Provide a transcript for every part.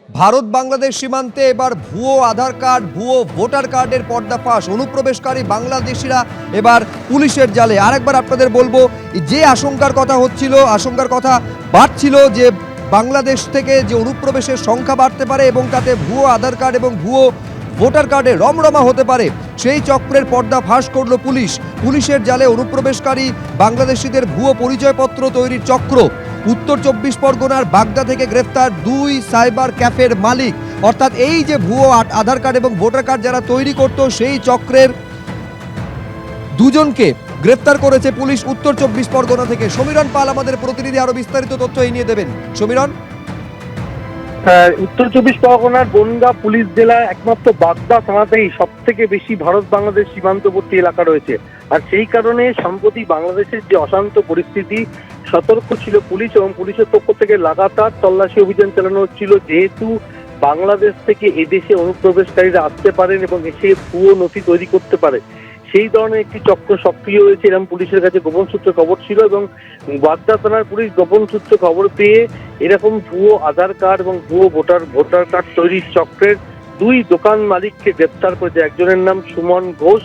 ভারত বাংলাদেশ সীমান্তে এবার ভুয়ো আধার কার্ড, ভুয়ো ভোটার কার্ডের পর্দাফাঁস। অনুপ্রবেশকারী বাংলাদেশিরা এবার পুলিশের জালে। আরেকবার আপনাদের বলবো, যে আশঙ্কার কথা হচ্ছিল, আশঙ্কার কথা বাড়ছিল যে বাংলাদেশ থেকে যে অনুপ্রবেশের সংখ্যা বাড়তে পারে এবং তাতে ভুয়ো আধার কার্ড এবং ভুয়ো ভোটার কার্ডে রমরমা হতে পারে, সেই চক্রের পর্দা ফাঁস করল পুলিশ। পুলিশের জালে অনুপ্রবেশকারী বাংলাদেশিদের ভুয়ো পরিচয়পত্র তৈরির চক্র। উত্তর 24 পরগনার বাগদা থেকে গ্রেফতার 2 সাইবার ক্যাফের মালিক। অর্থাৎ এই যে ভুয়ো আধার কার্ড এবং ভোটার কার্ড যারা তৈরি করত, সেই চক্রের দুজনকে গ্রেফতার করেছে পুলিশ উত্তর 24 পরগনা থেকে। সমীরণ পাল আমাদের প্রতিনিধি, আরো বিস্তারিত তথ্য এই নিয়ে দেবেন। সমীরণ। উত্তর 24 পরগনার বনগাঁ পুলিশ জেলায় একমাত্র বাগদা থানাতেই সব থেকে বেশি ভারত বাংলাদেশ সীমান্তবর্তী এলাকা রয়েছে। আর সেই কারণে সম্প্রতি বাংলাদেশের যে অশান্ত পরিস্থিতি, সতর্ক ছিল পুলিশ এবং পুলিশের পক্ষ থেকে লাগাতার তল্লাশি অভিযান চালানো হচ্ছিল। যেহেতু বাংলাদেশ থেকে এদেশে অনুপ্রবেশকারীরা আসতে পারেন এবং এসে ভুয়ো নথি তৈরি করতে পারে, সেই ধরনের একটি চক্র সক্রিয় হয়েছে এরকম পুলিশের কাছে গোপন সূত্রে খবর ছিল। এবং বাগদা থানার পুলিশ গোপন সূত্রে খবর পেয়ে এরকম ভুয়ো আধার কার্ড এবং ভুয়ো ভোটার কার্ড তৈরির চক্রের 2 দোকান মালিককে গ্রেপ্তার করেছে। একজনের নাম সুমন ঘোষ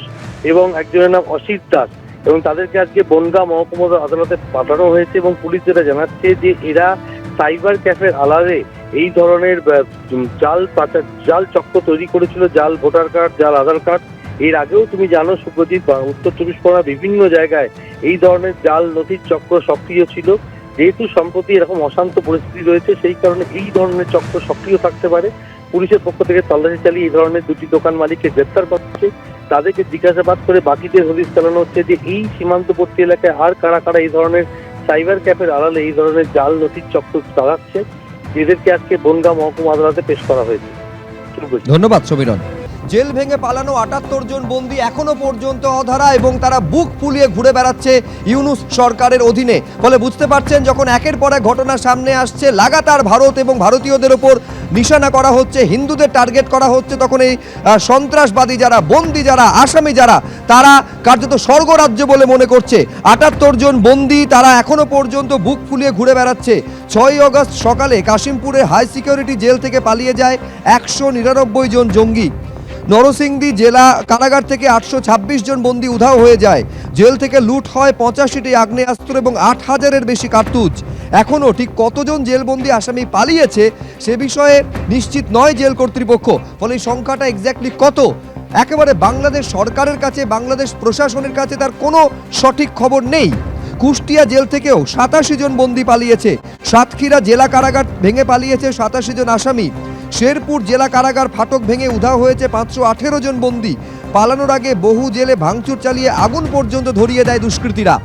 এবং একজনের নাম অসিত দাস, এবং তাদেরকে আজকে বনগাঁ মহকুমা আদালতে পাঠানো হয়েছে। এবং পুলিশ যেটা জানাচ্ছে যে এরা সাইবার ক্যাফের আলাদে এই ধরনের জাল চক্র তৈরি করেছিল, জাল ভোটার কার্ড, জাল আধার কার্ড। এর আগেও তুমি জানো সুপ্রজিৎ, উত্তর 24 পরগনার বিভিন্ন জায়গায় এই ধরনের জাল নথির চক্র সক্রিয় ছিল। যেহেতু সম্প্রতি এরকম অশান্ত পরিস্থিতি রয়েছে, সেই কারণে এই ধরনের চক্র সক্রিয় থাকতে পারে। পুলিশের পক্ষ থেকে তল্লাশি চালিয়ে এই ধরনের 2টি দোকান মালিককে গ্রেপ্তার করছে। তাদেরকে জিজ্ঞাসাবাদ করে বাকিদের হদিশ চালানো হচ্ছে যে এই সীমান্তবর্তী এলাকায় আর কারা কারা এই ধরনের সাইবার ক্যাফের আড়ালে এই ধরনের জাল নথির চক্র চালাচ্ছে। এদেরকে আজকে বনগাঁ মহকুমা আদালতে পেশ করা হয়েছে। ধন্যবাদ সমীরণ। জেল ভেঙে পালানো 78 জন বন্দী এখনো পর্যন্ত অধরা এবং তারা বুক ফুলিয়ে ঘুরে বেড়াচ্ছে ইউনূস সরকারের অধীনে। ফলে বুঝতে পারছেন, যখন একের পর এক ঘটনা সামনে আসছে, লাগাতার ভারত এবং ভারতীয়দের ওপর নিশানা করা হচ্ছে, হিন্দুদের টার্গেট করা হচ্ছে, তখন এই সন্ত্রাসবাদী যারা, বন্দী যারা, আসামি যারা, তারা কার্যত স্বর্গরাজ্য বলে মনে করছে। 78 জন বন্দী, তারা এখনো পর্যন্ত বুক ফুলিয়ে ঘুরে বেড়াচ্ছে। 6 আগস্ট সকালে কাশিমপুরের হাই সিকিউরিটি জেল থেকে পালিয়ে যায় 199 জন জঙ্গি। নরসিংদী জেলা কারাগার থেকে 826 জন বন্দী উধাও হয়ে যায়। জেল থেকে লুট হয় 85টি আগ্নেয়াস্ত্র এবং 8000-এর বেশি কার্তুজ। এখনও ঠিক কতজন জেলবন্দি আসামি পালিয়েছে সে বিষয়ে নিশ্চিত নয় জেল কর্তৃপক্ষ। ফলে এই সংখ্যাটা এক্স্যাক্টলি কত, একেবারে বাংলাদেশ সরকারের কাছে, বাংলাদেশ প্রশাসনের কাছে তার কোনো সঠিক খবর নেই। কুষ্টিয়া জেল থেকেও 87 জন বন্দী পালিয়েছে। সাতক্ষীরা জেলা কারাগার ভেঙে পালিয়েছে 87 জন আসামি। শেরপুর জেলা কারাগার ফাটক ভেঙে উধাও হয়েছে 518 জন বন্দী। পালানোর আগে বহু জেলে ভাঙচুর চালিয়ে আগুন পর্যন্ত ধরিয়ে দেয় দুষ্কৃতীরা।